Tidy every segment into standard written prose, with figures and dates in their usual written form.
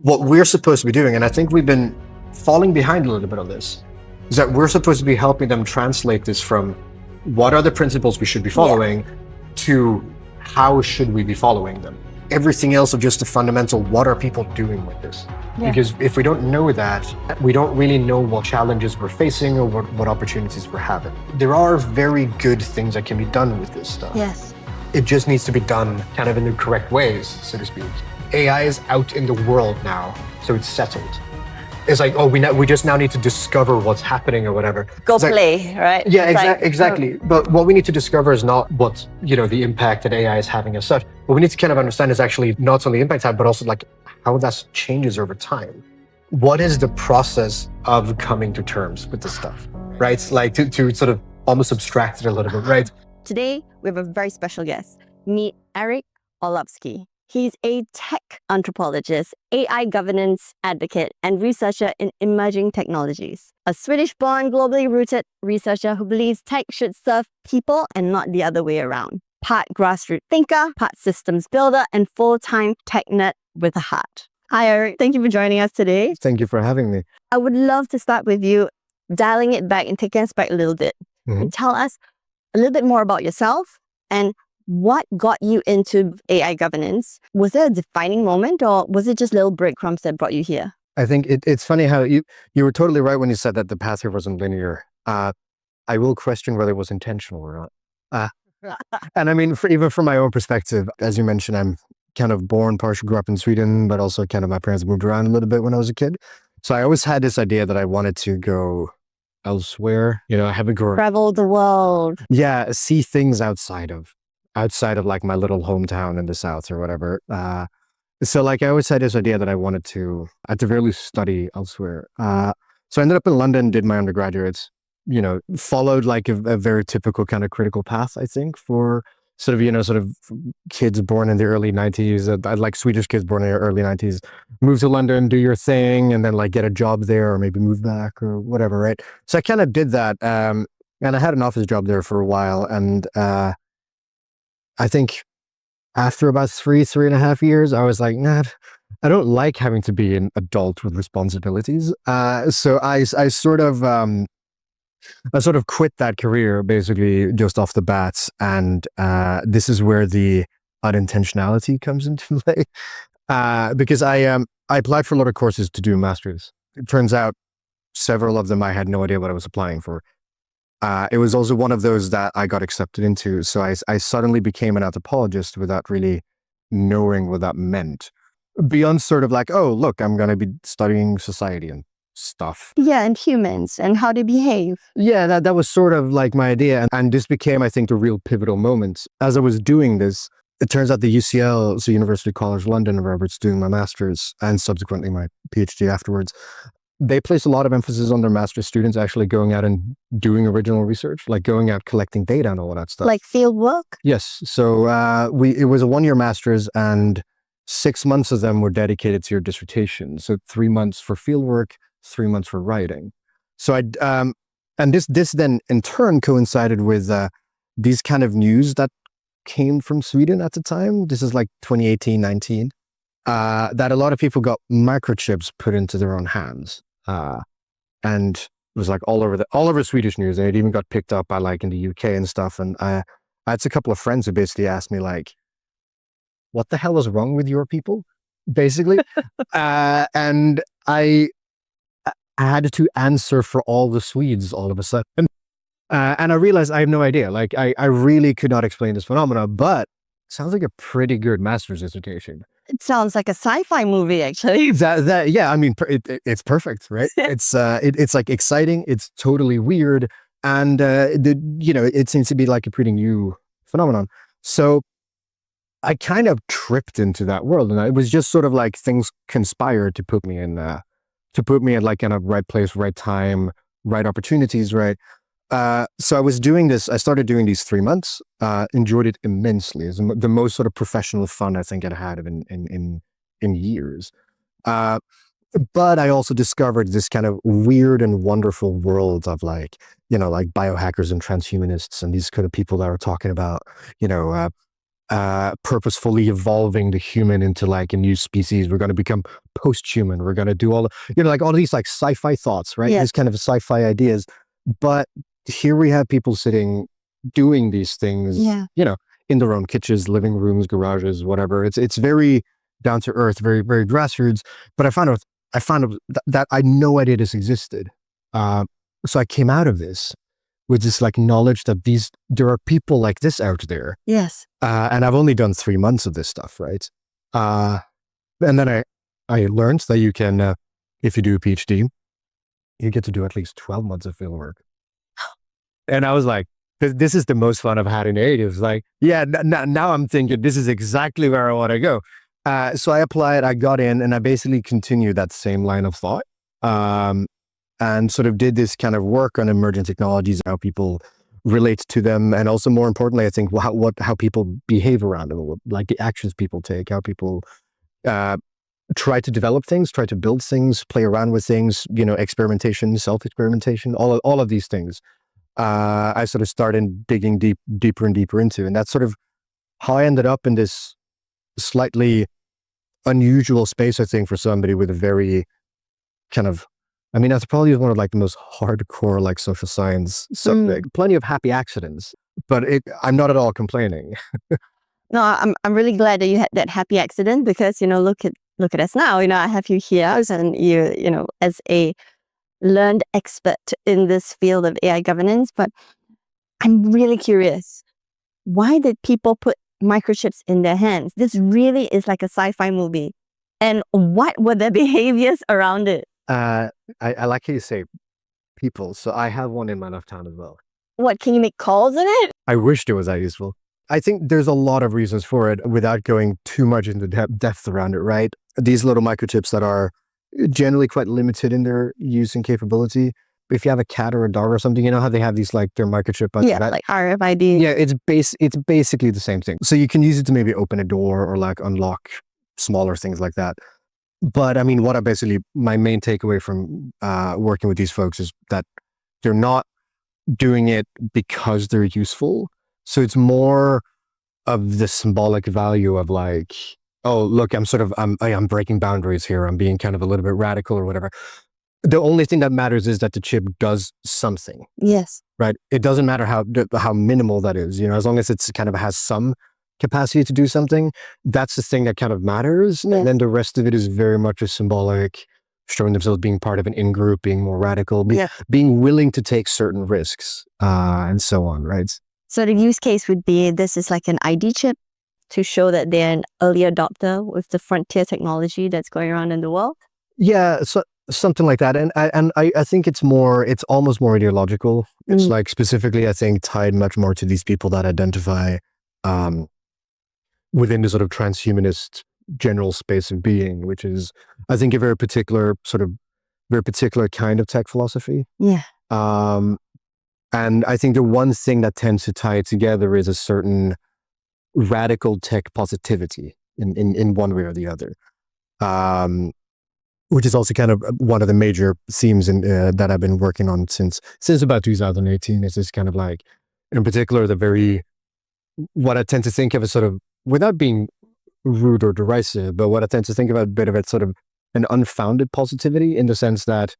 what we're supposed to be doing, and I think we've been falling behind a little bit on this, is that we're supposed to be helping them translate this from what are the principles we should be following to how should we be following them. Everything else of just the fundamental, what are people doing with this? Because if we don't know that, we don't really know what challenges we're facing or what opportunities we're having. There are very good things that can be done with this stuff. Yes. It just needs to be done kind of in the correct ways, so to speak. AI is out in the world now, so it's settled. It's like, oh, we just now need to discover what's happening or whatever. Go It's like, play, right? yeah, exactly. But what we need to discover is not what, the impact that AI is having as such. What we need to kind of understand is actually not only the impact have, but also like how that changes over time. What is the process of coming to terms with this stuff, right? Like to sort of almost abstract it a little bit, right? Today, we have a very special guest. Meet Eric Orlowski. He's a tech anthropologist, AI governance advocate, and researcher in emerging technologies. A Swedish-born, globally rooted researcher who believes tech should serve people and not the other way around. Part grassroots thinker, part systems builder, and full-time tech nerd with a heart. Hi, Eric. Thank you for joining us today. Thank you for having me. I would love to start with you dialing it back and taking us back a little bit. And tell us a little bit more about yourself and what got you into AI governance. Was there a defining moment, or was it just little breadcrumbs that brought you here? I think it's funny how you were totally right when you said that the path here wasn't linear. I will question whether it was intentional or not. And I mean, even from my own perspective, as you mentioned, I'm kind of born, partially grew up in Sweden, but also kind of my parents moved around a little bit when I was a kid. So I always had this idea that I wanted to go elsewhere. I haven't grown. Travel the world. Yeah, see things outside of like my little hometown in the South or whatever. So like I always had this idea that I wanted to, at the very least, study elsewhere. So I ended up in London, did my undergraduates, followed like a very typical kind of critical path, I think, for sort of kids born in the early 90s, like Swedish kids born in the early 90s, move to London, do your thing, and then like get a job there or maybe move back or whatever, right? So I kind of did that. And I had an office job there for a while. And I think after about 3.5 years, I was like, nah, I don't like having to be an adult with responsibilities. So I sort of quit that career basically just off the bat. And this is where the unintentionality comes into play. Because I applied for a lot of courses to do a master's. It turns out several of them I had no idea what I was applying for. It was also one of those that I got accepted into. So I suddenly became an anthropologist without really knowing what that meant. Beyond sort of like, oh, look, I'm going to be studying society and stuff. Yeah, and humans and how they behave. Yeah, that was sort of like my idea. And this became, I think, the real pivotal moment. As I was doing this, it turns out the UCL, so University College London, where I was doing my master's and subsequently my PhD afterwards, they place a lot of emphasis on their master's students actually going out and doing original research, like going out collecting data and all of that stuff. Like field work? Yes. So it was a 1-year master's and 6 months of them were dedicated to your dissertation. So 3 months for field work, 3 months for writing. So and this then in turn coincided with these kind of news that came from Sweden at the time. This is like 2018, 19, that a lot of people got microchips put into their own hands. And it was like all over Swedish news, and it even got picked up by like in the UK and stuff. And I had a couple of friends who basically asked me like, what the hell is wrong with your people? Basically. And I had to answer for all the Swedes all of a sudden. And I realized I have no idea. Like I really could not explain this phenomenon, but it sounds like a pretty good master's dissertation. It sounds like a sci-fi movie, actually. Yeah, I mean, it's perfect, right? It's like exciting. It's totally weird, and it seems to be like a pretty new phenomenon. So I kind of tripped into that world, and it was just sort of like things conspired to put me in like in a right place, right time, right opportunities, right. So I was doing this. I started doing these 3 months. Enjoyed it immensely. It's the most sort of professional fun I think I'd had in years. But I also discovered this kind of weird and wonderful world of like biohackers and transhumanists and these kind of people that were talking about purposefully evolving the human into like a new species. We're going to become post-human. We're going to do all, like all these like sci-fi thoughts, right? Yeah. These kind of sci-fi ideas. But here we have people sitting doing these things, Yeah. in their own kitchens, living rooms, garages, whatever. It's very down to earth, very, very grassroots. But I found out that I had no idea this existed. So I came out of this with this like knowledge that there are people like this out there. Yes. And I've only done 3 months of this stuff, right? And then I learned that you can, if you do a PhD, you get to do at least 12 months of field work. And I was like, this is the most fun I've had in ages. Like, yeah, now I'm thinking this is exactly where I want to go. So I applied, I got in, and I basically continued that same line of thought. And sort of did this kind of work on emerging technologies, how people relate to them, and also more importantly, I think how people behave around them, like the actions people take, how people try to develop things, try to build things, play around with things, experimentation, self-experimentation, all of these things. I sort of started digging deeper and deeper into, and that's sort of how I ended up in this slightly unusual space, I think, for somebody with a very kind of, that's probably one of like the most hardcore like social science subject. Plenty of happy accidents, but I'm not at all complaining. No, I'm really glad that you had that happy accident, because look at us now. I have you here, and you as a learned expert in this field of AI governance. But I'm really curious, why did people put microchips in their hands? This really is like a sci-fi movie. And what were their behaviors around it? I like how you say people. So I have one in my left hand as well. What, can you make calls in it? I wish it was that useful. I think there's a lot of reasons for it without going too much into depth around it, right? These little microchips that are generally quite limited in their use and capability. If you have a cat or a dog or something, you know how they have these like their microchip. Like RFID. Yeah, it's basically the same thing. So you can use it to maybe open a door or like unlock smaller things like that. But my main takeaway from working with these folks is that they're not doing it because they're useful. So it's more of the symbolic value of like, oh, look, I'm breaking boundaries here. I'm being kind of a little bit radical or whatever. The only thing that matters is that the chip does something. Yes. Right. It doesn't matter how minimal that is, as long as it's kind of has some capacity to do something, that's the thing that kind of matters. Yeah. And then the rest of it is very much a symbolic, showing themselves being part of an in-group, being more radical, being willing to take certain risks, and so on, right? So the use case would be, this is like an ID chip to show that they're an early adopter with the frontier technology that's going around in the world? Yeah, so something like that. And I think it's almost more ideological. It's like specifically, I think, tied much more to these people that identify within the sort of transhumanist general space of being, which is, I think, a very particular kind of tech philosophy. Yeah. And I think the one thing that tends to tie it together is a certain radical tech positivity in one way or the other. Which is also kind of one of the major themes that I've been working on since about 2018. Is this kind of like, in particular, what I tend to think of as sort of, without being rude or derisive, but what I tend to think about a bit of it sort of an unfounded positivity, in the sense that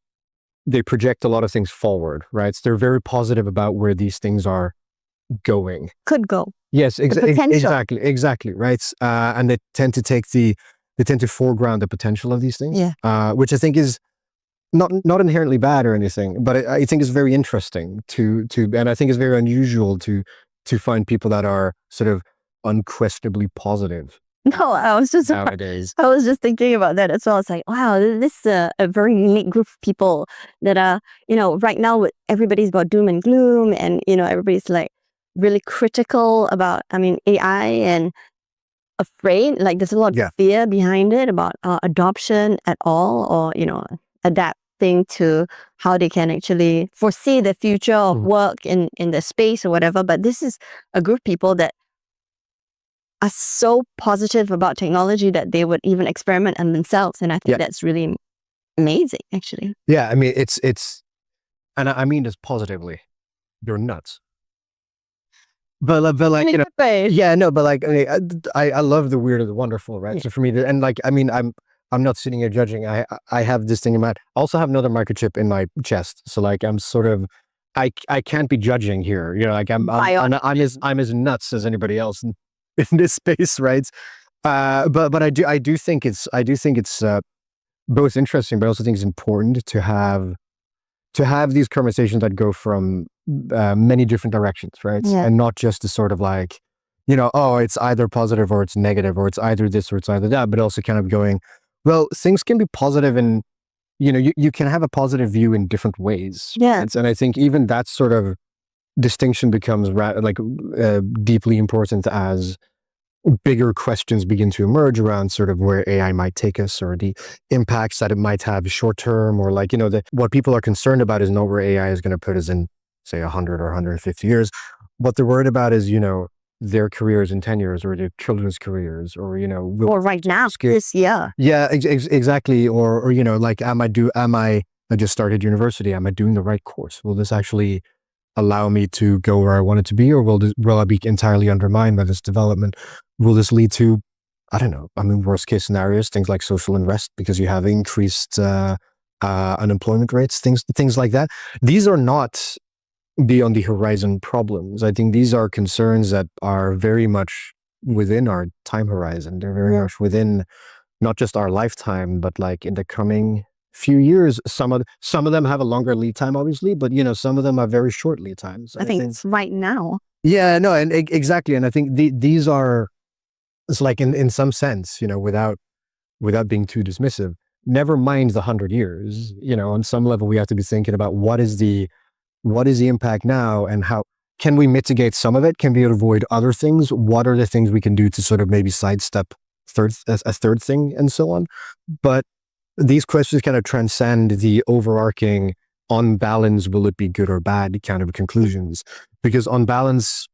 they project a lot of things forward, right? So they're very positive about where these things are going. Could go. Yes, exactly, right? And they tend to foreground the potential of these things, which I think is not inherently bad or anything, but I think is very interesting and I think it's very unusual to find people that are sort of unquestionably positive. No, I was just thinking about that as well. It's like, wow, this is a very unique group of people that are, right now everybody's about doom and gloom, and everybody's like really critical about, AI, and afraid, like there's a lot of fear behind it about adoption at all, or adapting to how they can actually foresee the future of work in the space or whatever. But this is a group of people that are so positive about technology that they would even experiment on themselves, and I think that's really amazing, actually. Yeah, it's and I mean this positively. They're nuts. but like, In a you know, good way. yeah, no, but like, I love the weird and the wonderful, right? Yeah. So for me, and like, I mean, I'm not sitting here judging. I have this thing in mind. I also have another microchip in my chest, so like, I'm sort of, I can't be judging here. You know, like Bionic. I'm as nuts as anybody else in this space, right? But I do think it's both interesting, but I also think it's important to have these conversations that go from many different directions, right? Yeah. And not just to sort of like, you know, oh, it's either positive or it's negative, or it's either this or it's either that, but also kind of going, well, things can be positive and, you know, you can have a positive view in different ways. Yeah. And I think even that sort of distinction becomes deeply important as bigger questions begin to emerge around sort of where AI might take us, or the impacts that it might have short term, or like, you know, what people are concerned about is not where AI is going to put us in, say, 100 or 150 years. What they're worried about is, you know, their careers in 10 years, or their children's careers, or, you know, Or right now, this year. yeah, exactly. Or, you know, like, I just started university. Am I doing the right course? Will this actually allow me to go where I want it to be, or will I be entirely undermined by this development? Will this lead to, I don't know, I mean, worst case scenarios, things like social unrest because you have increased unemployment rates, things like that. These are not beyond the horizon problems. I think these are concerns that are very much within our time horizon. They're very much within not just our lifetime, but like in the coming few years. Some of them have a longer lead time, obviously, but you know, some of them are very short lead times. I think it's right now. Yeah, no, and exactly. And I think these are, it's like in some sense, you know, without being too dismissive, never mind the 100 years. You know, on some level, we have to be thinking about what is the impact now, and how can we mitigate some of it? Can we avoid other things? What are the things we can do to sort of maybe sidestep a third thing, and so on. But these questions kind of transcend the overarching, on balance, will it be good or bad kind of conclusions, because on balance,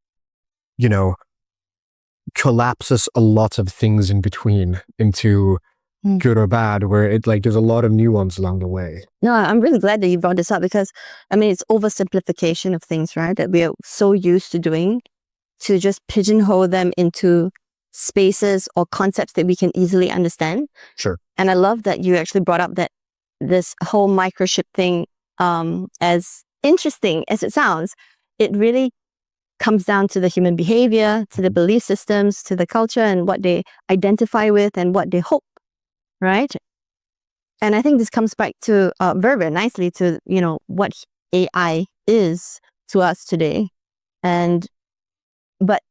you know, collapses a lot of things in between into good or bad, where it like there's a lot of nuance along the way. No, I'm really glad that you brought this up, because I mean, it's oversimplification of things, right? That we are so used to doing, to just pigeonhole them into spaces or concepts that we can easily understand. Sure. And I love that you actually brought up that this whole microchip thing, as interesting as it sounds, it really comes down to the human behavior, to the belief systems, to the culture, and what they identify with and what they hope, right? And I think this comes back to very, very nicely to, you know, what AI is to us today. But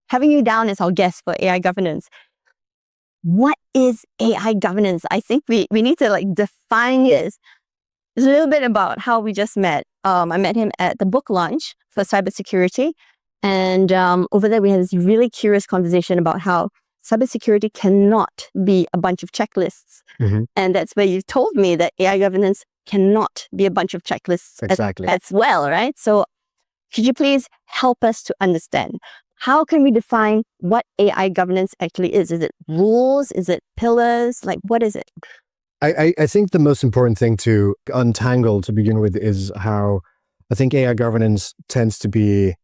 having you down as our guest for AI governance, what is AI governance? I think we need to like define this. It's a little bit about how we just met. I met him at the book launch for cybersecurity. And over there, we had this really curious conversation about how cybersecurity cannot be a bunch of checklists. And that's where you told me that AI governance cannot be a bunch of checklists as well, right? So could you please help us to understand, how can we define what AI governance actually is? Is it rules? Is it pillars? Like, what is it? I think the most important thing to untangle to begin with is how I think AI governance tends to be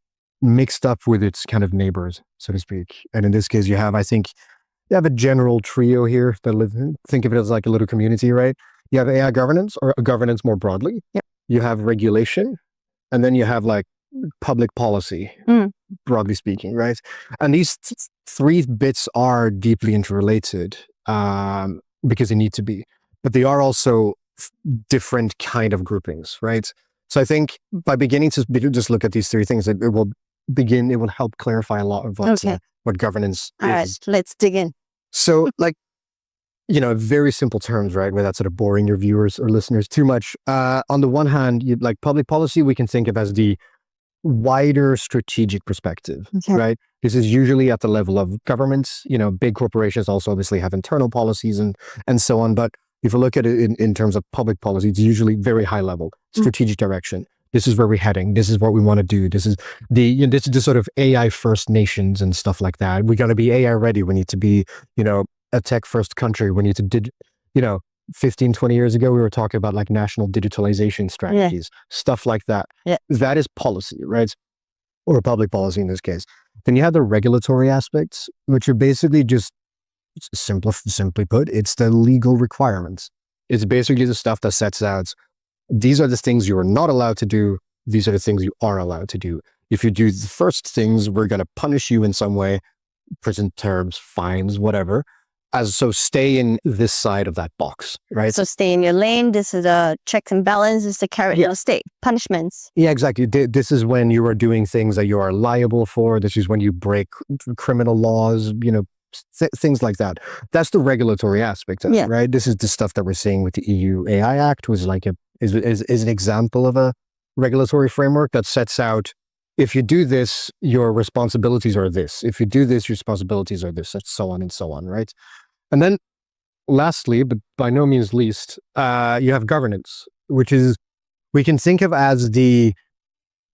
mixed up with its kind of neighbors, so to speak. And in this case, you have a general trio here that think of it as like a little community, right? You have AI governance, or governance more broadly. Yep. You have regulation, and then you have like public policy, broadly speaking, right? And these three bits are deeply interrelated because they need to be, but they are also different kind of groupings, right? So I think by beginning to just look at these three things, it will help clarify a lot of what governance is. All right, let's dig in. So like, you know, very simple terms, right? Without sort of boring your viewers or listeners too much. On the one hand, like public policy, we can think of as the wider strategic perspective, right? This is usually at the level of governments. You know, big corporations also obviously have internal policies and so on. But if you look at it in terms of public policy, it's usually very high level strategic direction. This is where we're heading. This is what we want to do. This is this is the sort of AI first nations and stuff like that. We got to be AI ready. We need to be, you know, a tech first country. We need to, you know, 15, 20 years ago, we were talking about like national digitalization strategies, stuff like that. Yeah. That is policy, right? or public policy in this case. Then you have the regulatory aspects, which are basically just simply put, it's the legal requirements. It's basically the stuff that sets out, these are the things you are not allowed to do. These are the things you are allowed to do. If you do the first things, we're going to punish you in some way, prison terms, fines, whatever. So stay in this side of that box, right? So stay in your lane. This is a checks and balance. This is the carrot and the stick. Punishments. Yeah, exactly. This is when you are doing things that you are liable for. This is when you break criminal laws, things like that. That's the regulatory aspect of it, right? This is the stuff that we're seeing with the EU AI Act, was like is an example of a regulatory framework that sets out, if you do this, your responsibilities are this. If you do this, your responsibilities are this, and so on, right? And then lastly, but by no means least, you have governance, which is, we can think of as the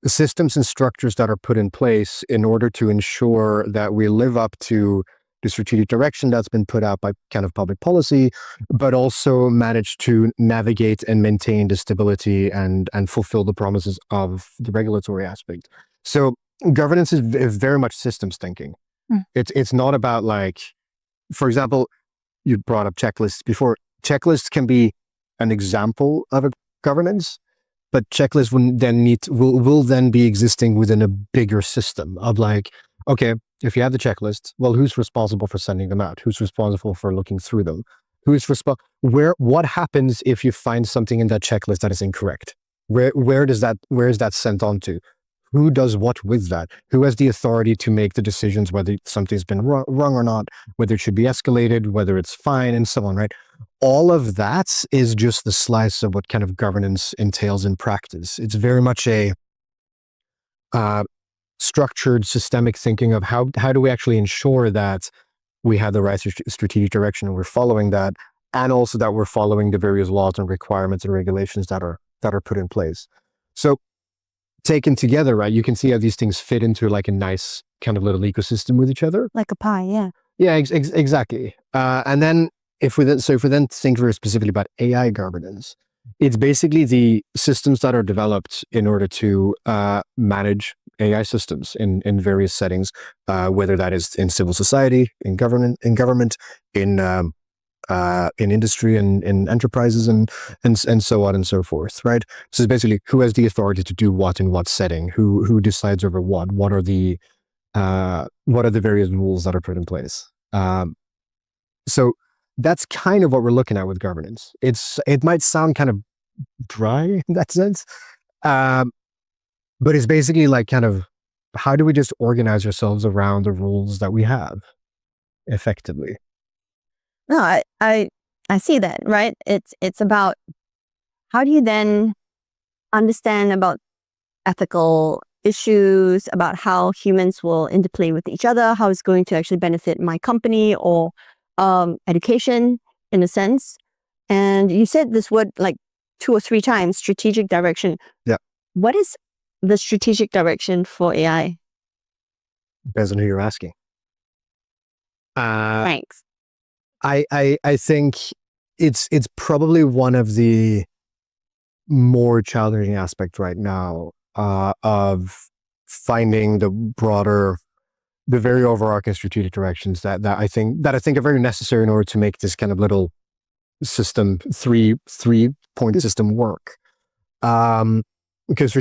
systems and structures that are put in place in order to ensure that we live up to the strategic direction that's been put out by kind of public policy, but also manage to navigate and maintain the stability and fulfill the promises of the regulatory aspect. So governance is very much systems thinking. It's not about, like, for example, you brought up checklists before. Checklists can be an example of a governance, but checklists will then be existing within a bigger system of, like, okay, if you have the checklist, well, who's responsible for sending them out? Who's responsible for looking through them? What happens if you find something in that checklist that is incorrect? Where is that sent on to? Who does what with that? Who has the authority to make the decisions whether something's been wrong or not, whether it should be escalated, whether it's fine, and so on, right? All of that is just the slice of what kind of governance entails in practice. It's very much a structured, systemic thinking of how do we actually ensure that we have the right strategic direction and we're following that, and also that we're following the various laws and requirements and regulations that are put in place. So taken together, right, you can see how these things fit into like a nice kind of little ecosystem with each other. Like a pie, yeah. Yeah, exactly. And then if we then think very specifically about AI governance, it's basically the systems that are developed in order to manage AI systems in various settings, whether that is in civil society, in government, in industry and in enterprises and so on and so forth, right? So it's basically who has the authority to do what in what setting, who decides over what are the various rules that are put in place. So that's kind of what we're looking at with governance. It might sound kind of dry in that sense, but it's basically like kind of, how do we just organize ourselves around the rules that we have effectively? No, I see that, right? It's about, how do you then understand about ethical issues, about how humans will interplay with each other, how it's going to actually benefit my company or education in a sense. And you said this word like 2 or 3 times, strategic direction. Yeah. What is the strategic direction for AI? Depends on who you're asking. Thanks. I think it's probably one of the more challenging aspects right now of finding the very overarching strategic directions that I think are very necessary in order to make this kind of little system, three-point system work. Because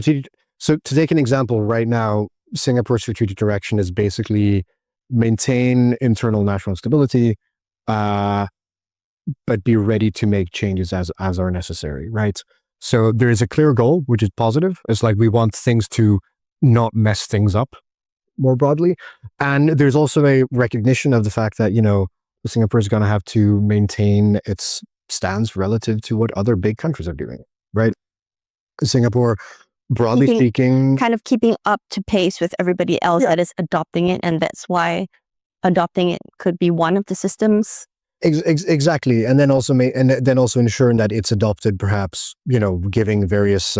so to take an example right now, Singapore's strategic direction is basically maintain internal national stability, but be ready to make changes as are necessary, right? So there is a clear goal, which is positive. It's like we want things to not mess things up more broadly. And there's also a recognition of the fact that, Singapore is going to have to maintain its stance relative to what other big countries are doing, right? Singapore, broadly speaking, kind of keeping up to pace with everybody else that is adopting it. And that's why adopting it could be one of the systems. Exactly. And then also ensuring that it's adopted, perhaps, giving various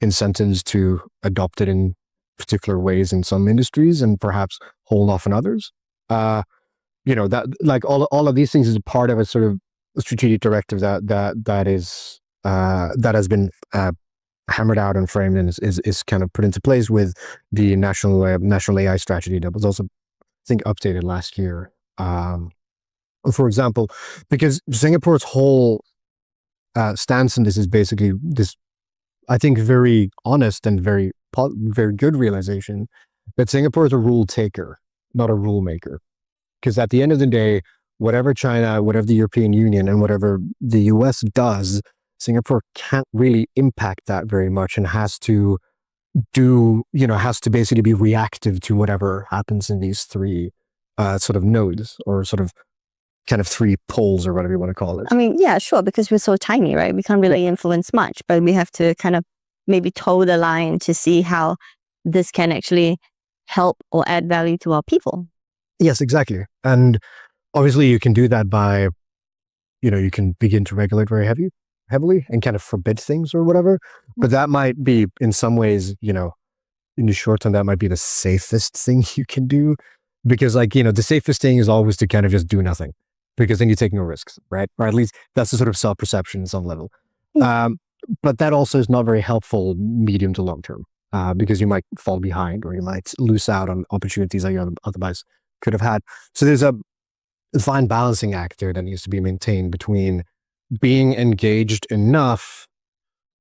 incentives to adopt it in particular ways in some industries and perhaps hold off in others. That, like, all of these things is a part of a sort of strategic directive that has been hammered out and framed and is kind of put into place with the national AI strategy that was also, I think, updated last year. For example, because Singapore's whole stance in this is basically this, I think, very honest and very good realization that Singapore is a rule taker, not a rule maker. Because at the end of the day, whatever China, whatever the European Union, and whatever the US does, Singapore can't really impact that very much and has to basically be reactive to whatever happens in these three sort of nodes, or sort of kind of three poles, or whatever you want to call it. I mean, yeah, sure, because we're so tiny, right? We can't really influence much, but we have to kind of maybe toe the line to see how this can actually help or add value to our people. Yes, exactly. And obviously you can do that by, you can begin to regulate very heavily and kind of forbid things or whatever. But that might be, in some ways, in the short term, that might be the safest thing you can do. Because the safest thing is always to kind of just do nothing, because then you take no risks, right? Or at least that's the sort of self-perception at some level. But that also is not very helpful medium to long term, because you might fall behind, or you might lose out on opportunities that you otherwise could have had. So there's a fine balancing act there that needs to be maintained between being engaged enough,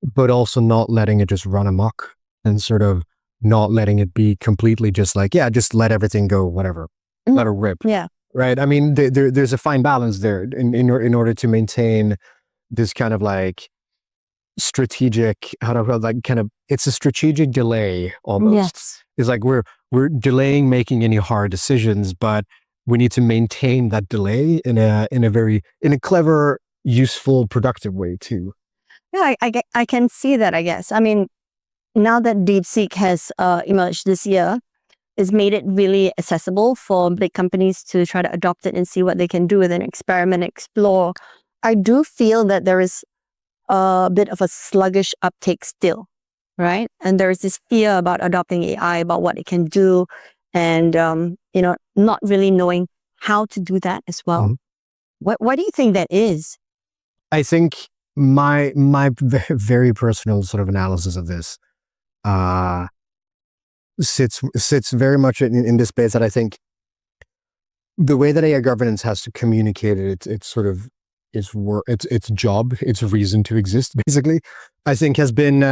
but also not letting it just run amok, and sort of not letting it be completely just just let everything go, whatever, let it rip. Yeah. Right. I mean, there's a fine balance there in order to maintain this kind of strategic, it's a strategic delay almost. Yes. It's like we're delaying making any hard decisions, but we need to maintain that delay in a clever, useful, productive way too. Yeah, I can see that, I guess. I mean, now that DeepSeek has emerged this year, it's made it really accessible for big companies to try to adopt it and see what they can do with it, experiment, explore. I do feel that there is a bit of a sluggish uptake still, right? And there is this fear about adopting AI, about what it can do, and not really knowing how to do that as well. Mm-hmm. What do you think that is? I think my very personal sort of analysis of this sits very much in this space, that I think the way that AI governance has to communicate its sort of its job, its reason to exist, basically, I think has been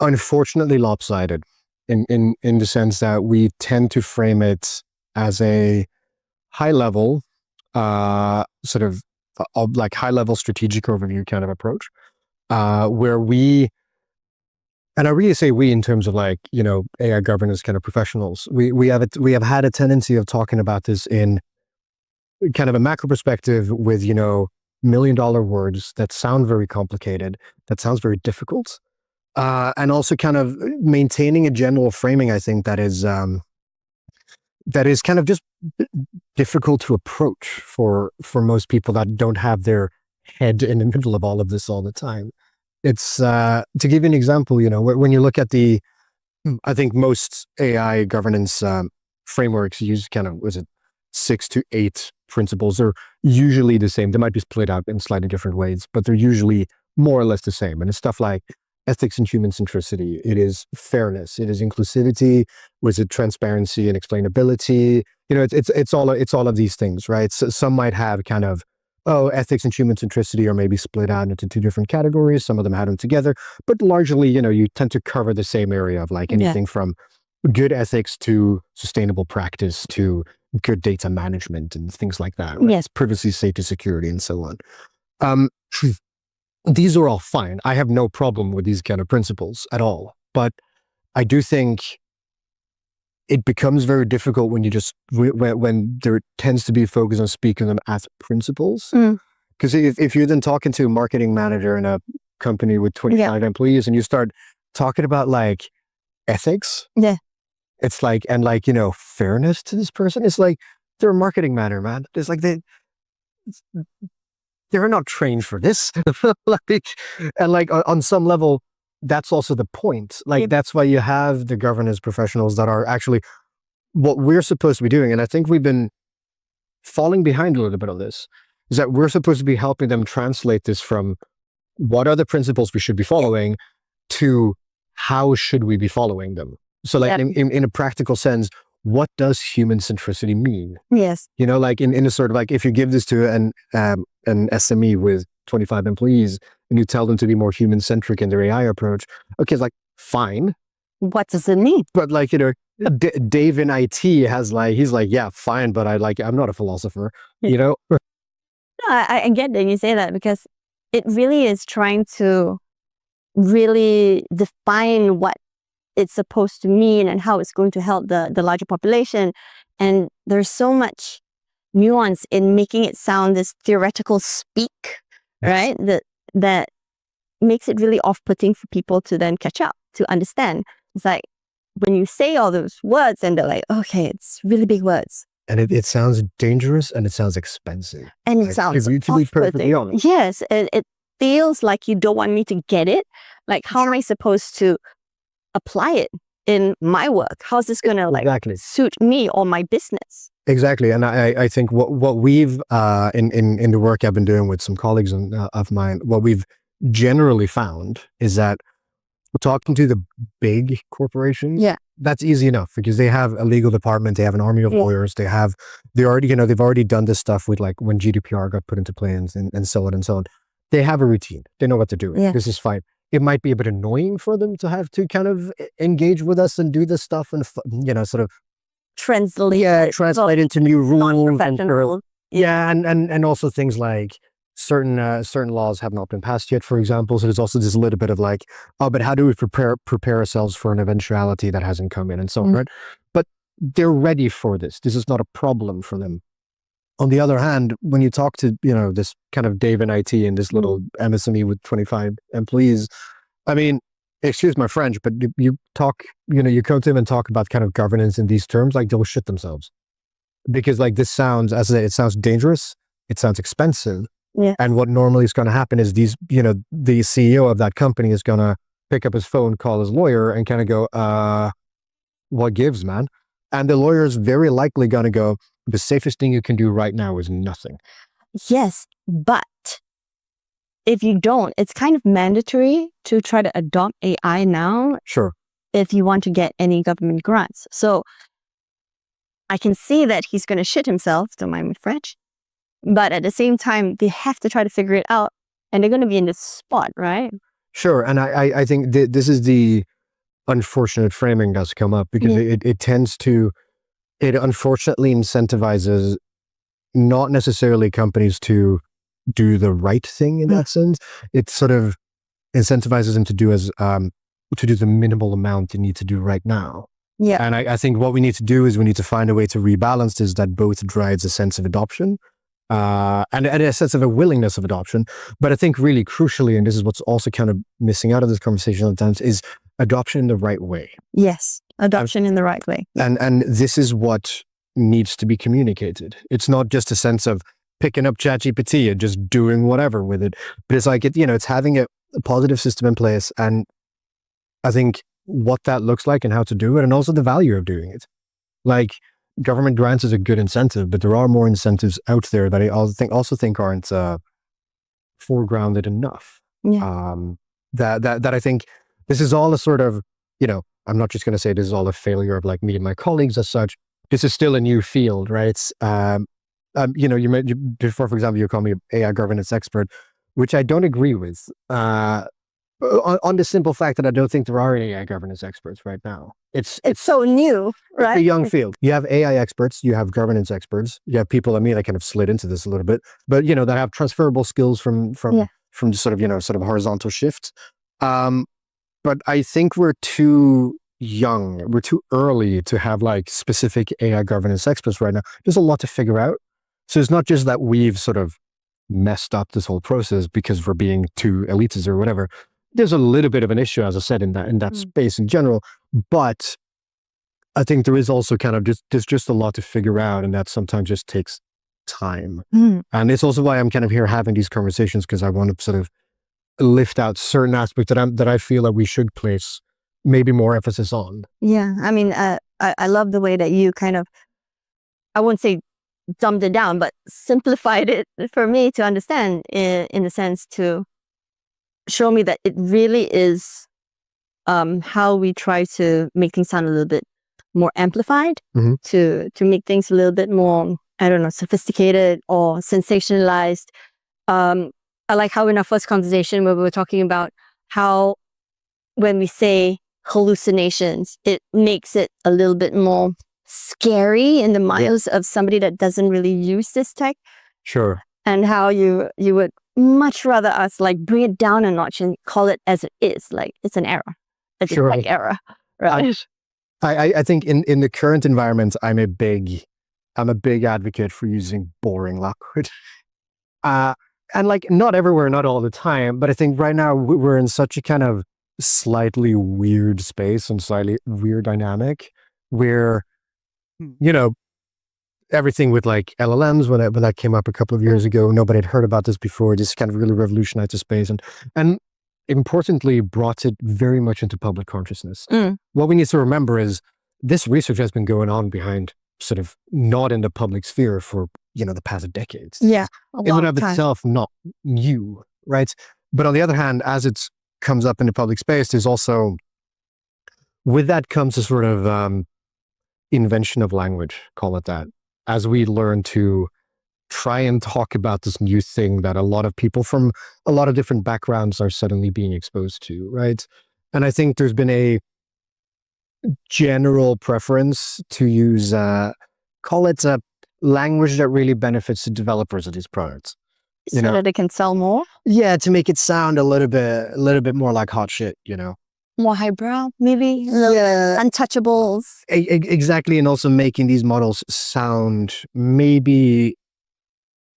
unfortunately lopsided in the sense that we tend to frame it as a high level sort of high level strategic overview kind of approach, where we, and I really say we in terms of AI governance kind of professionals, we have had a tendency of talking about this in kind of a macro perspective with $1 million words that sound very complicated, that sounds very difficult, and also kind of maintaining a general framing, I think, that is kind of just difficult to approach for most people that don't have their head in the middle of all of this all the time. It's to give you an example, when you look at I think most AI governance frameworks use kind of, 6 to 8 principles. They're usually the same. They might be split out in slightly different ways, but they're usually more or less the same. And it's stuff like ethics and human centricity. It is fairness. It is inclusivity. Was it transparency and explainability? It's all of these things, right? So some might have kind of, ethics and human centricity are maybe split out into 2 different categories. Some of them had them together, but largely, you tend to cover the same area of anything from good ethics to sustainable practice to good data management and things like that. Right? Yes. Privacy, safety, security, and so on. These are all fine. I have no problem with these kind of principles at all. But I do think it becomes very difficult when you just, when there tends to be focus on speaking them as principles. Because if you're then talking to a marketing manager in a company with 25 employees and you start talking about ethics, it's fairness to this person, it's like, they're a marketing manager, man. It's like they're not trained for this. And on some level, that's also the point. That's why you have the governance professionals that are actually what we're supposed to be doing. And I think we've been falling behind a little bit on this, is that we're supposed to be helping them translate this from what are the principles we should be following to how should we be following them? So like in a practical sense, what does human centricity mean? Yes. Like in a sort of like, if you give this to an SME with 25 employees and you tell them to be more human centric in their AI approach, okay, it's like, fine. What does it mean? But like, Dave in IT he's like, yeah, fine, but I'm not a philosopher, No, I get that you say that, because it really is trying to really define what it's supposed to mean and how it's going to help the larger population. And there's so much nuance in making it sound this theoretical speak, right? That makes it really off-putting for people to then catch up, to understand. It's like when you say all those words and they're like, okay, it's really big words. And it sounds dangerous and it sounds expensive. And it sounds to be perfectly honest. Yes, it feels like you don't want me to get it. Like, how am I supposed to apply it in my work? How's this going to suit me or my business? Exactly. And I think what we've in the work I've been doing with some colleagues of mine, what we've generally found is that talking to the big corporations, that's easy enough because they have a legal department, they have an army of lawyers, they've already done this stuff with like when GDPR got put into plans and so on and so on. They have a routine. They know what they're doing. This is fine. It might be a bit annoying for them to have to kind of engage with us and do this stuff and sort of translate into new rules and also things like certain laws have not been passed yet, for example. So there's also this little bit of like, oh, but how do we prepare ourselves for an eventuality that hasn't come in and so on, right? But they're ready for this. This is not a problem for them. On the other hand, when you talk to, this kind of Dave in IT and this little MSME with 25 employees, I mean, excuse my French, but you talk, you come to them and talk about kind of governance in these terms, like they'll shit themselves. Because like this sounds, as I say, it sounds dangerous, it sounds expensive. Yeah. And what normally is going to happen is the CEO of that company is going to pick up his phone, call his lawyer and kind of go, what gives, man? And the lawyer is very likely going to go, the safest thing you can do right now is nothing. Yes, but if you don't, it's kind of mandatory to try to adopt AI now. Sure. If you want to get any government grants. So I can see that he's going to shit himself, don't mind me French. But at the same time, they have to try to figure it out. And they're going to be in this spot, right? Sure. And I think this is the unfortunate framing that's come up because it tends to, it unfortunately incentivizes not necessarily companies to do the right thing in that sense. It sort of incentivizes them to do the minimal amount you need to do right now. Yeah. And I think what we need to do is we need to find a way to rebalance this that both drives a sense of adoption and a sense of a willingness of adoption. But I think really crucially, and this is what's also kind of missing out of this conversation at times, is adoption in the right way. Yes, adoption in the right way. And this is what needs to be communicated. It's not just a sense of picking up ChatGPT and just doing whatever with it, but it's like it's having a positive system in place. And I think what that looks like and how to do it, and also the value of doing it. Like government grants is a good incentive, but there are more incentives out there that I also think aren't foregrounded enough. Yeah. That I think this is all a sort of, I'm not just going to say this is all a failure of like me and my colleagues as such. This is still a new field, right? It's, before, for example, you call me an AI governance expert, which I don't agree with. On the simple fact that I don't think there are any AI governance experts right now. It's so new, right? It's a young field. You have AI experts, you have governance experts, you have people, that kind of slid into this a little bit, but that have transferable skills from sort of horizontal shifts. But I think we're too young, we're too early to have like specific AI governance experts right now. There's a lot to figure out. So it's not just that we've sort of messed up this whole process because we're being too elitist or whatever. There's a little bit of an issue, as I said, in that space in general. But I think there is also kind of there's just a lot to figure out, and that sometimes just takes time. And it's also why I'm kind of here having these conversations, because I want to sort of lift out certain aspects that I feel that we should place maybe more emphasis on. Yeah, I mean, I love the way that you kind of, I won't say dumbed it down, but simplified it for me to understand in the sense to show me that it really is how we try to make things sound a little bit more amplified, Mhm. to make things a little bit more, I don't know, sophisticated or sensationalized. I like how in our first conversation where we were talking about how when we say hallucinations, it makes it a little bit more scary in the minds of somebody that doesn't really use this tech, Sure. and how you would much rather us like bring it down a notch and call it as it is, like it's an error, it's a Sure. tech error, right? I think in the current environment, I'm a big advocate for using boring language. Uh, and like not everywhere, not all the time, but I think right now we're in such a kind of slightly weird space and slightly weird dynamic where, you know, everything with like LLMs, when that came up a couple of years ago, nobody had heard about this before. This kind of really revolutionized the space and importantly brought it very much into public consciousness. What we need to remember is this research has been going on behind sort of not in the public sphere for, the past decades. Yeah, In and of itself, not new, right? But on the other hand, as it comes up in the public space, there's also, with that comes a sort of invention of language, call it that, as we learn to try and talk about this new thing that a lot of people from a lot of different backgrounds are suddenly being exposed to, right? And I think there's been a general preference to use, call it a language that really benefits the developers of these products. so that it can sell more, Yeah, to make it sound a little bit more like hot shit, more highbrow, maybe. Yeah. Untouchables. Exactly, and also making these models sound maybe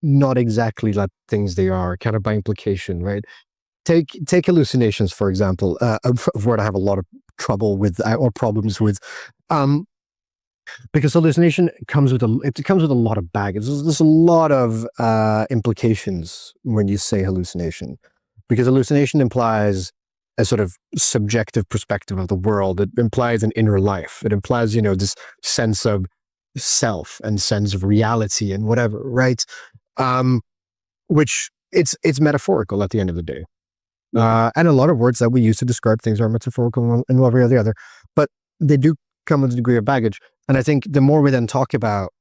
not exactly like things they are, kind of by implication, right? Take hallucinations, for example, a word I have a lot of trouble with or problems with, because hallucination comes with a lot of baggage. There's a lot of implications when you say hallucination, because hallucination implies a sort of subjective perspective of the world. It implies an inner life. It implies, this sense of self and sense of reality and whatever, right? Which it's metaphorical at the end of the day. And a lot of words that we use to describe things are metaphorical in one way or the other, but they do come with a degree of baggage. And I think the more we then talk about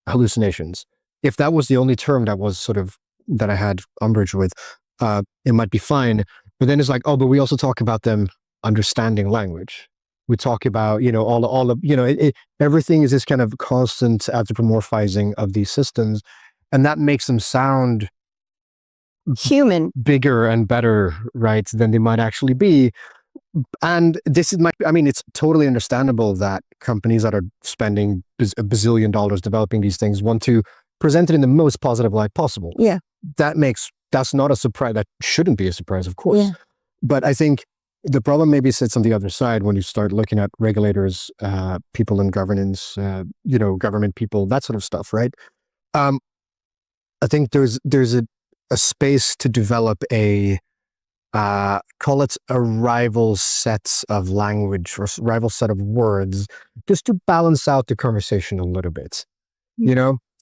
hallucinations, if that was the only term that was sort of that I had umbrage with, it might be fine. But then it's like, oh, but we also talk about them understanding language. We talk about, all of, everything is this kind of constant anthropomorphizing of these systems, and that makes them sound Human. bigger and better, right, than they might actually be. And it's totally understandable that companies that are spending $1 bazillion developing these things want to present it in the most positive light possible. Yeah. That's not a surprise. That shouldn't be a surprise, of course. Yeah. But I think the problem maybe sits on the other side when you start looking at regulators, people in governance, government people, that sort of stuff, right? I think there's a space to develop a call it a rival set of language or rival set of words, just to balance out the conversation a little bit,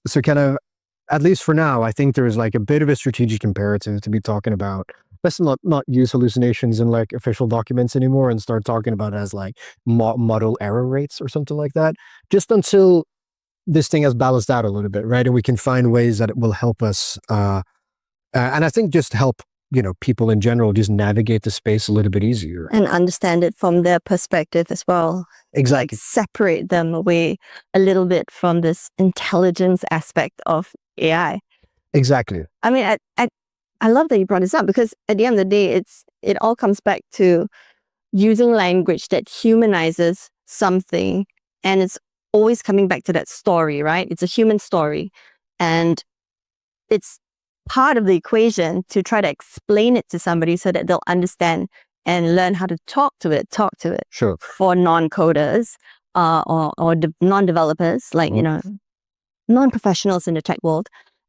So kind of, at least for now, I think there is like a bit of a strategic imperative to be talking about. Let's not use hallucinations in like official documents anymore and start talking about it as like model error rates or something like that, just until this thing has balanced out a little bit, right? And we can find ways that it will help us, and I think just help, people in general just navigate the space a little bit easier. And understand it from their perspective as well. Exactly. Like separate them away a little bit from this intelligence aspect of AI. Exactly. I mean, I love that you brought this up, because at the end of the day, it all comes back to using language that humanizes something, and it's always coming back to that story, right? It's a human story, and it's part of the equation to try to explain it to somebody so that they'll understand and learn how to talk to it. Sure. For non-coders or non-developers, like, non-professionals in the tech world,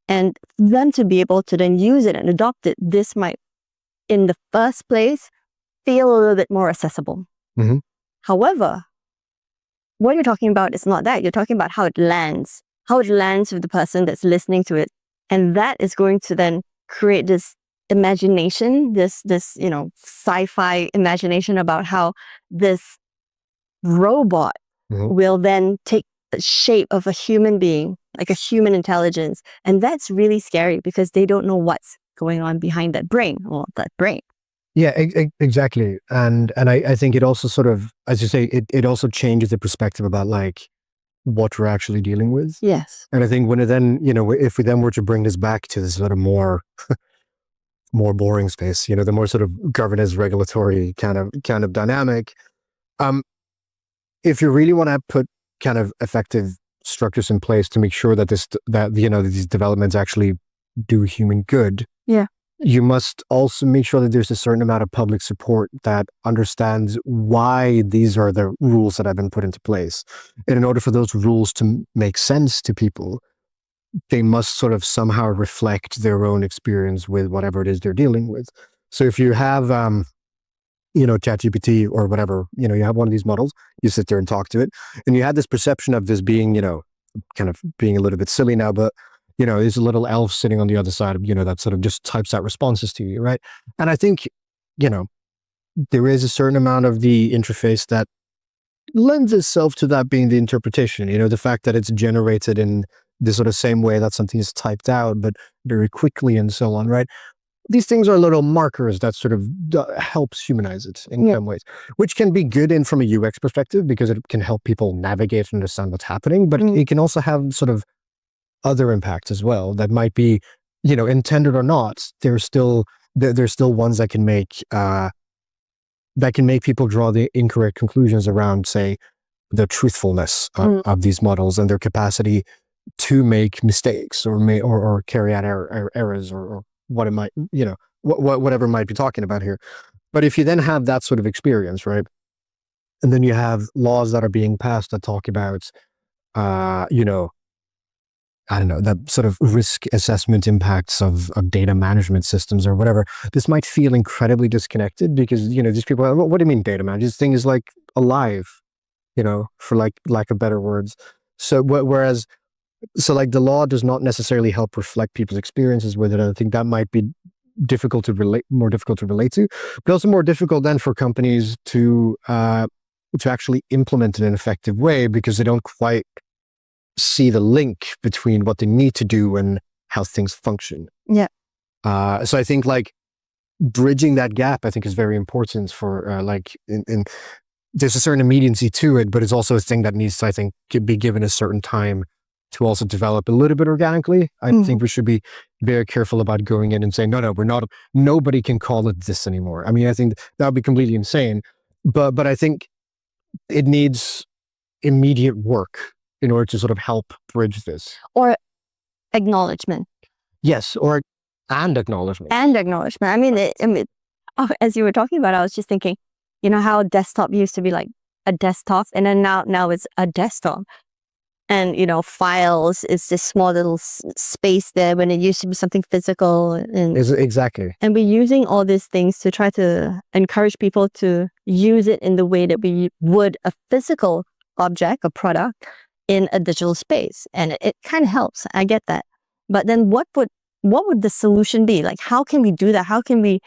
and them to be able to then use it and adopt it. This might, in the first place, feel a little bit more accessible. Mm-hmm. However, what you're talking about is not that. You're talking about how it lands with the person that's listening to it. And that is going to then create this imagination, this sci-fi imagination about how this robot will then take the shape of a human being, like a human intelligence. And that's really scary because they don't know what's going on behind that brain or that brain. Yeah, exactly. And I think it also sort of, as you say, it also changes the perspective about like what we're actually dealing with. Yes. And I think when it then, if we then were to bring this back to this sort of more boring space, the more sort of governance regulatory kind of dynamic, if you really want to put kind of effective structures in place to make sure that these developments actually do human good, yeah, you must also make sure that there's a certain amount of public support that understands why these are the rules that have been put into place. And in order for those rules to make sense to people, they must sort of somehow reflect their own experience with whatever it is they're dealing with. So if you have, ChatGPT or whatever, you have one of these models, you sit there and talk to it, and you had this perception of this being, kind of being a little bit silly now, but there's a little elf sitting on the other side of, that sort of just types out responses to you, right? And I think, there is a certain amount of the interface that lends itself to that being the interpretation, the fact that it's generated in the sort of same way that something is typed out, but very quickly and so on, right? These things are little markers that sort of helps humanize it in some ways, which can be good in from a UX perspective because it can help people navigate and understand what's happening, but it can also have sort of other impacts as well that might be, intended or not. There's still ones that can make people draw the incorrect conclusions around, say, the truthfulness of these models and their capacity to make mistakes or carry out errors or what it might, whatever might be talking about here. But if you then have that sort of experience, right, and then you have laws that are being passed that talk about, I don't know, the sort of risk assessment impacts of data management systems or whatever, this might feel incredibly disconnected because, these people are, what do you mean data management? This thing is like alive, for like lack of better words. So like the law does not necessarily help reflect people's experiences with it. I think that might be more difficult to relate to, but also more difficult then for companies to actually implement it in an effective way because they don't quite see the link between what they need to do and how things function. Yeah. So I think like bridging that gap, I think is very important for in there's a certain immediacy to it, but it's also a thing that needs to, I think, be given a certain time to also develop a little bit organically. I think we should be very careful about going in and saying, no, we're not, nobody can call it this anymore. I mean, I think that would be completely insane, but I think it needs immediate work in order to sort of help bridge this. Or acknowledgement. Yes, and acknowledgement. And acknowledgement. I mean, as you were talking about, I was just thinking, how desktop used to be like a desktop, and then now it's a desktop. And, files is this small little space there when it used to be something physical. And exactly. And we're using all these things to try to encourage people to use it in the way that we would a physical object, a product, in a digital space. And it kind of helps. I get that. But then what would the solution be? Like, how can we do that? How can we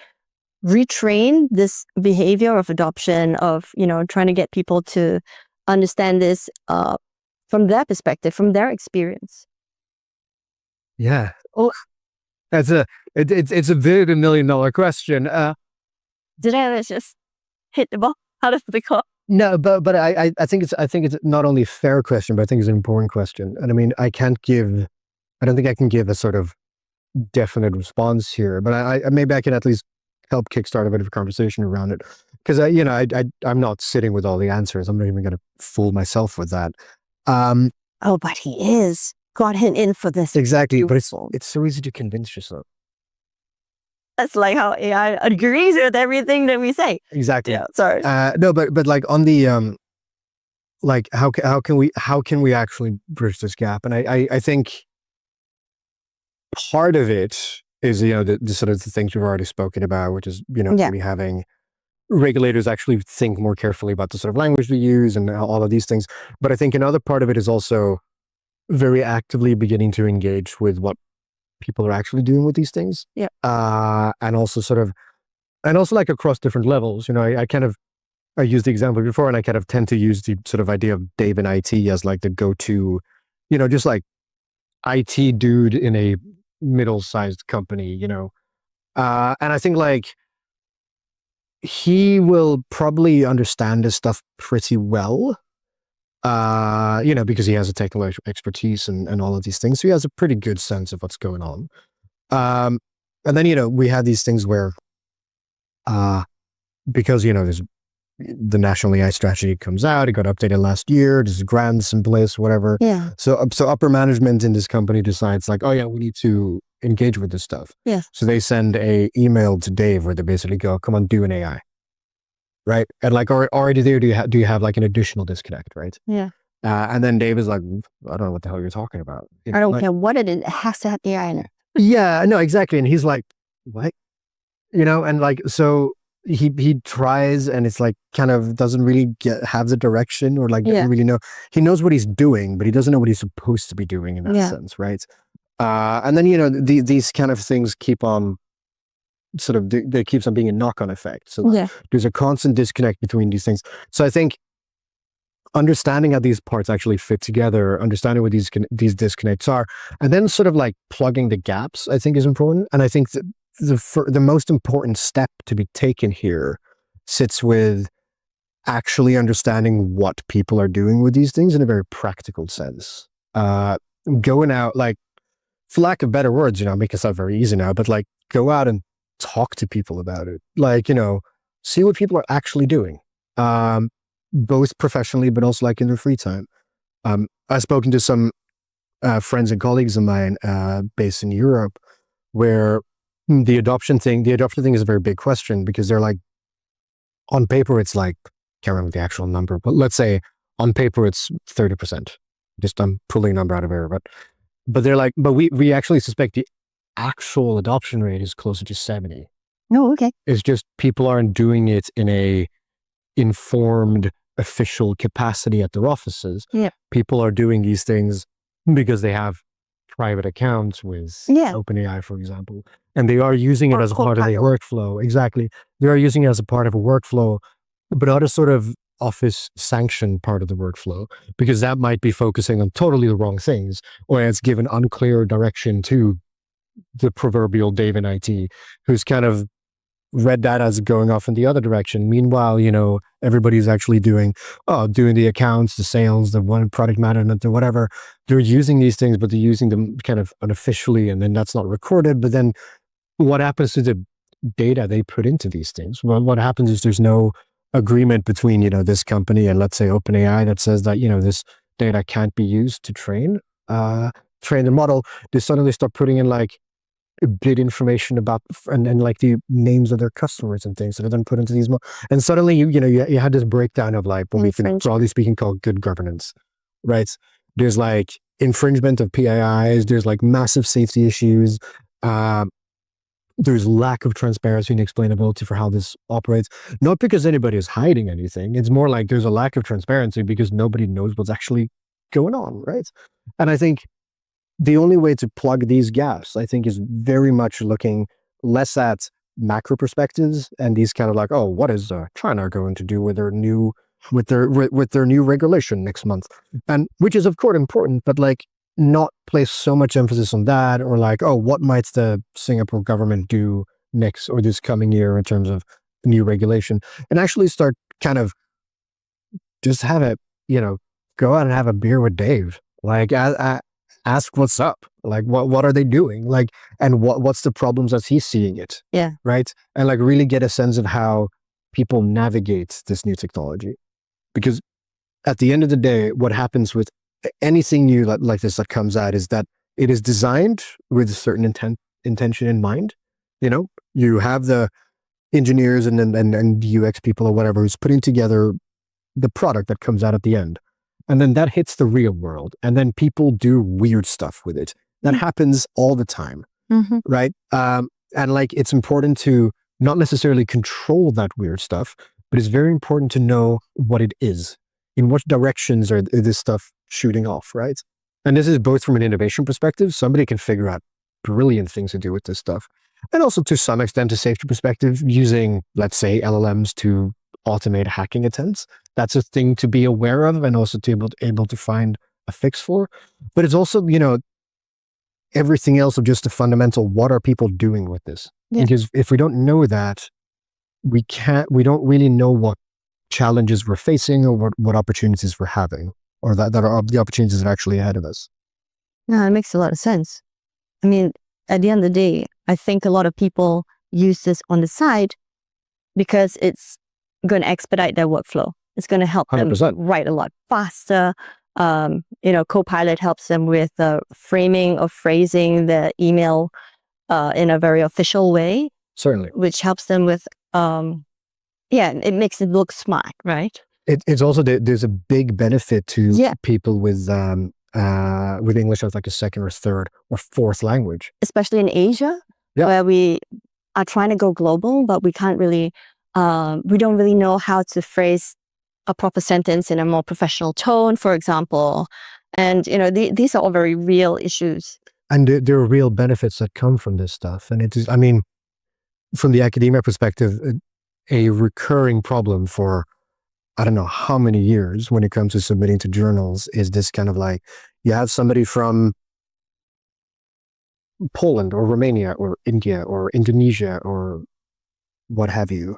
retrain this behavior of adoption of, trying to get people to understand this from their perspective, from their experience? Yeah. Oh, it's a bit $1 million question. Did I just hit the ball out of the court? No, but I think it's not only a fair question, but I think it's an important question. And I mean, I don't think I can give a sort of definite response here, but I maybe I can at least help kickstart a bit of a conversation around it. Because I'm not sitting with all the answers. I'm not even going to fool myself with that. Oh, but he is. Got him in for this. Exactly, but it's so easy to convince yourself. That's like how AI agrees with everything that we say. Exactly. Yeah, sorry. No, but like on the like how can we actually bridge this gap? And I think part of it is the sort of the things we've already spoken about, which is maybe having regulators actually think more carefully about the sort of language we use and all of these things. But I think another part of it is also very actively beginning to engage with what people are actually doing with these things. Yeah. And also like across different levels. I used the example before, and I kind of tend to use the sort of idea of Dave in IT as like the go-to, just like IT dude in a middle-sized company, and I think like he will probably understand this stuff pretty well, because he has a technical expertise and all of these things. So he has a pretty good sense of what's going on. And then, we had these things where, because, there's the national AI strategy comes out, it got updated last year, there's grants in place, whatever. Yeah. So upper management in this company decides like, oh yeah, we need to engage with this stuff. Yeah. So they send a email to Dave where they basically go, come on, do an AI. Right. And like already there, do you have like an additional disconnect, right? Yeah. And then Dave is like, I don't know what the hell you're talking about. I don't care what it is. It has to have AI in it. Yeah, no, exactly. And he's like, what? And like, so he tries, and it's like kind of doesn't really have the direction, or like doesn't really know. He knows what he's doing, but he doesn't know what he's supposed to be doing in that sense, right? And then these kind of things keep on sort of there keeps on being a knock-on effect. So there's a constant disconnect between these things. So I think understanding how these parts actually fit together, understanding what these disconnects are, and then sort of like plugging the gaps, I think is important. And I think that the most important step to be taken here sits with actually understanding what people are doing with these things in a very practical sense. Going out, like, for lack of better words, make it sound very easy now, but like go out and talk to people about it. Like, see what people are actually doing, both professionally, but also like in their free time. I've spoken to some friends and colleagues of mine based in Europe, where the adoption thing is a very big question, because they're like, on paper, it's like, can't remember the actual number, but let's say on paper it's 30%. Just I'm pulling a number out of air, but they're like, but we actually suspect the actual adoption rate is closer to 70. Oh, okay. It's just people aren't doing it in a informed, official capacity at their offices. Yeah. People are doing these things because they have private accounts with OpenAI, for example, and they are using it as a part of a workflow. Exactly. They are using it as a part of a workflow, but not a sort of office sanctioned part of the workflow, because that might be focusing on totally the wrong things, or it's given unclear direction to the proverbial Dave in IT, who's kind of read that as going off in the other direction. Meanwhile, everybody's actually doing the accounts, the sales, the one product management, or whatever. They're using these things, but they're using them kind of unofficially, and then that's not recorded. But then what happens to the data they put into these things? Well, what happens is there's no agreement between, this company and, let's say, OpenAI, that says that, this data can't be used to train the model. They suddenly start putting in like bit information about and like the names of their customers and things that are then put into these and suddenly you had this breakdown of like what we can broadly speaking call good governance, right? There's like infringement of PIIs, there's like massive safety issues, there's lack of transparency and explainability for how this operates, not because anybody is hiding anything. It's more like there's a lack of transparency because nobody knows what's actually going on, right? And I think the only way to plug these gaps, I think, is very much looking less at macro perspectives and these kind of like, oh, what is China going to do with their new regulation next month? And which is of course important, but like not place so much emphasis on that, or like, oh, what might the Singapore government do next or this coming year in terms of new regulation, and actually start kind of just have it, go out and have a beer with Dave, like ask what's up, like what are they doing, like, and what's the problems as he's seeing it, right? And like really get a sense of how people navigate this new technology, because at the end of the day, what happens with anything new like this that comes out is that it is designed with a certain intention in mind. You have the engineers and UX people or whatever who's putting together the product that comes out at the end. And then that hits the real world. And then people do weird stuff with it. That happens all the time, right? And like, it's important to not necessarily control that weird stuff, but it's very important to know what it is. In what directions are this stuff shooting off, right? And this is both from an innovation perspective. Somebody can figure out brilliant things to do with this stuff. And also to some extent, a safety perspective, using, let's say, LLMs to automate hacking attempts. That's a thing to be aware of and also to able to find a fix for. But it's also, everything else of just the fundamental, what are people doing with this? Yeah. Because if we don't know that, we don't really know what challenges we're facing or what opportunities we're having, or that are the opportunities that are actually ahead of us. No, it makes a lot of sense. I mean, at the end of the day, I think a lot of people use this on the side because it's going to expedite their workflow. It's going to help 100%. them write a lot faster. Copilot helps them with the framing or phrasing the email in a very official way, Certainly. which helps them with, it makes it look smart, right? It's also, there's a big benefit to Yeah. people with English as like a second or third or fourth language. Especially in Asia, Yeah. where we are trying to go global, but we can't really, we don't really know how to phrase a proper sentence in a more professional tone, for example. And, these are all very real issues. And there are real benefits that come from this stuff. And it is, I mean, from the academia perspective, a recurring problem for, I don't know how many years when it comes to submitting to journals is this kind of like, you have somebody from Poland or Romania or India or Indonesia or what have you,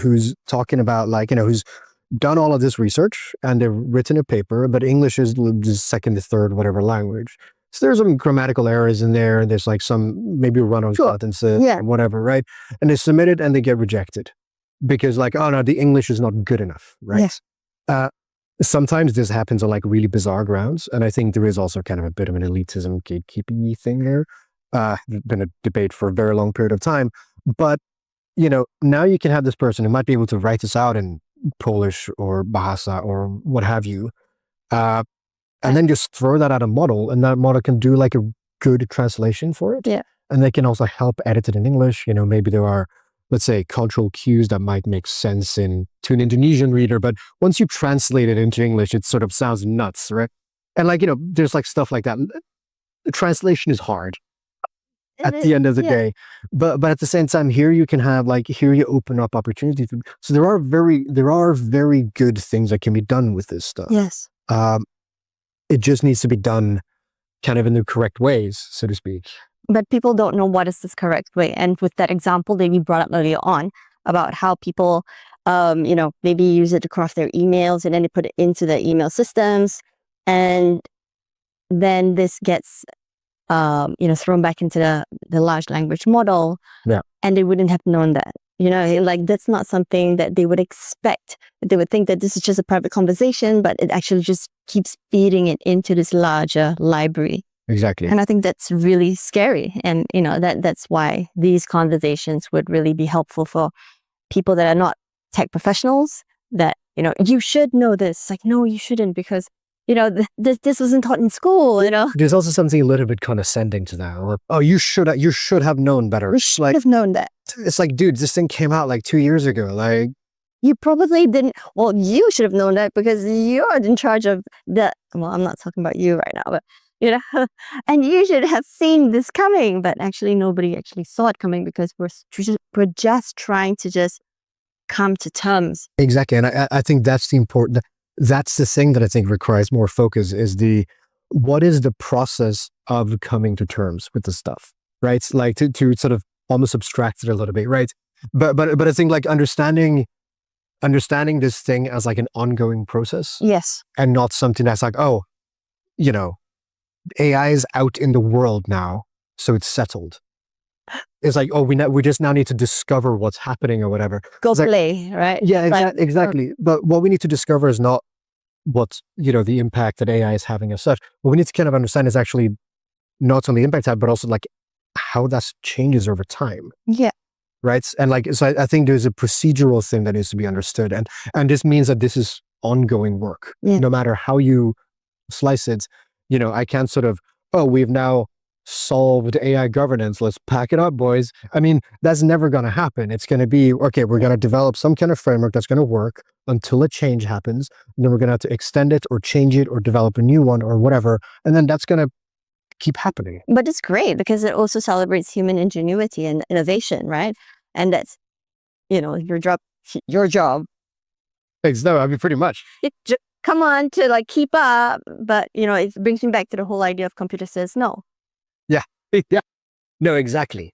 who's talking about who's done all of this research and they've written a paper, but English is the second to third, whatever language. So there's some grammatical errors in there. And there's like some maybe run-on sentences, whatever, right? And they submit it and they get rejected because oh no, the English is not good enough, right? Yeah. Sometimes this happens on really bizarre grounds. And I think there is also kind of a bit of an elitism gatekeeping-y thing there. There's been a debate for a very long period of time. But, now you can have this person who might be able to write this out in Polish or Bahasa or what have you. And then just throw that at a model and that model can do a good translation for it. Yeah. And they can also help edit it in English. Maybe there are, let's say, cultural cues that might make sense to an Indonesian reader, but once you translate it into English, it sort of sounds nuts, right? And there's stuff like that. The translation is hard at the end of the day, but at the same time, here you can have here you open up opportunities. So there are very good things that can be done with this stuff. Yes. It just needs to be done kind of in the correct ways, so to speak. But people don't know what is this correct way. And with that example that we brought up earlier on about how people, maybe use it to craft their emails and then they put it into the email systems. And then this gets, thrown back into the large language model. Yeah. And they wouldn't have known that. That's not something that they would expect. They would think that this is just a private conversation, but it actually just keeps feeding it into this larger library. Exactly. And I think that's really scary. And, that's why these conversations would really be helpful for people that are not tech professionals that, you should know this. No, you shouldn't because, this wasn't taught in school, There's also something a little bit condescending to that. Or, oh, you should have known better. You should have known that. It's dude, this thing came out 2 years ago. You probably didn't. Well, you should have known that because you're in charge of I'm not talking about you right now, but and you should have seen this coming, but actually nobody actually saw it coming because we're just trying to just come to terms. Exactly. And I think that's that's the thing that I think requires more focus is what is the process of coming to terms with the stuff, right? To sort of almost abstract it a little bit, right? But I think understanding this thing as an ongoing process. Yes. And not something that's AI is out in the world now, so it's settled. It's we just now need to discover what's happening or whatever. Go play, right? Yeah, exactly. But what we need to discover is not what, the impact that AI is having as such. What we need to kind of understand is actually not only the impact but also how that changes over time. Yeah. Right. And so I think there's a procedural thing that needs to be understood. And this means that this is ongoing work, no matter how you slice it. I can't sort of, we've now solved AI governance. Let's pack it up, boys. I mean, that's never going to happen. It's going to be, okay, we're going to develop some kind of framework that's going to work until a change happens. And then we're going to have to extend it or change it or develop a new one or whatever. And then that's going to keep happening. But it's great because it also celebrates human ingenuity and innovation, right? And that's, your job. No, I mean, pretty much. Come on to like keep up. But, it brings me back to the whole idea of computer says no. Yeah. Yeah. No, exactly.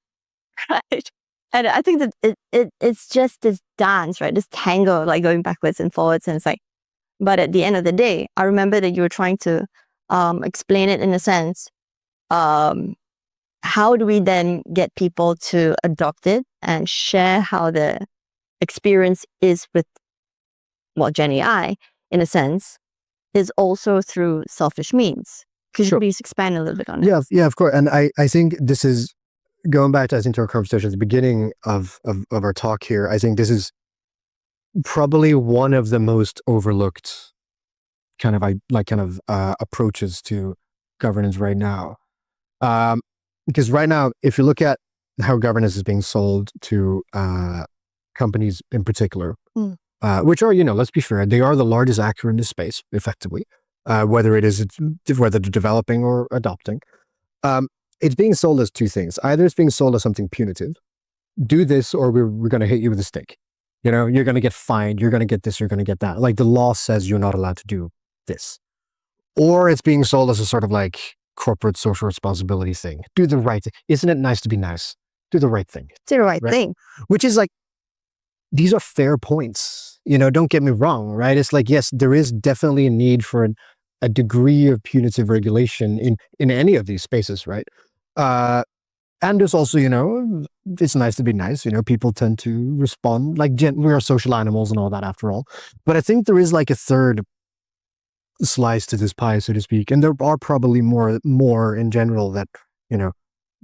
Right. And I think that it's just this dance, right? This tango, like going backwards and forwards. And it's like, but at the end of the day, I remember that you were trying to explain it in a sense. How do we then get people to adopt it and share how the experience is with, Gen AI, in a sense, is also through selfish means? Could you please expand a little bit on it? Yeah, of course. And I think this is going back to, to our conversation at the beginning of our talk here. I think this is probably one of the most overlooked kind of approaches to governance right now. Because right now, if you look at how governance is being sold to companies in particular, which are, let's be fair, they are the largest actor in this space, effectively, whether they're developing or adopting. It's being sold as two things. Either it's being sold as something punitive. Do this or we're going to hit you with a stick. You're going to get fined. You're going to get this. You're going to get that. Like the law says you're not allowed to do this. Or it's being sold as a sort of like corporate social responsibility thing. Do the right thing. Isn't it nice to be nice? Do the right thing. Do the right thing. Which is like, these are fair points. Don't get me wrong, right? It's like, yes, there is definitely a need for a degree of punitive regulation in any of these spaces, right? And there's also, it's nice to be nice. People tend to respond like we are social animals and all that after all. But I think there is like a third slice to this pie, so to speak. And there are probably more in general that,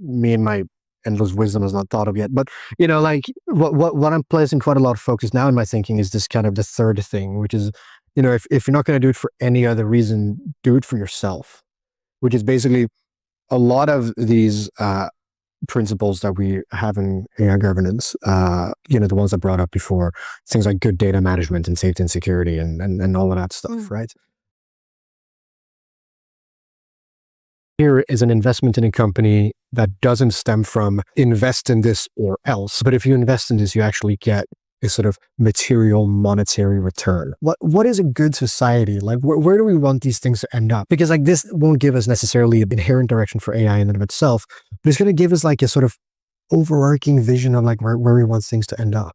me and my endless wisdom has not thought of yet. But, like what I'm placing quite a lot of focus now in my thinking is this kind of the third thing, which is, if you're not going to do it for any other reason, do it for yourself, which is basically a lot of these principles that we have in AI governance, the ones I brought up before, things like good data management and safety and security and all of that stuff, right? Here is an investment in a company that doesn't stem from invest in this or else, but if you invest in this, you actually get a sort of material monetary return. What is a good society? Like, where do we want these things to end up? Because like this won't give us necessarily an inherent direction for AI in and of itself, but it's going to give us like a sort of overarching vision of like where we want things to end up.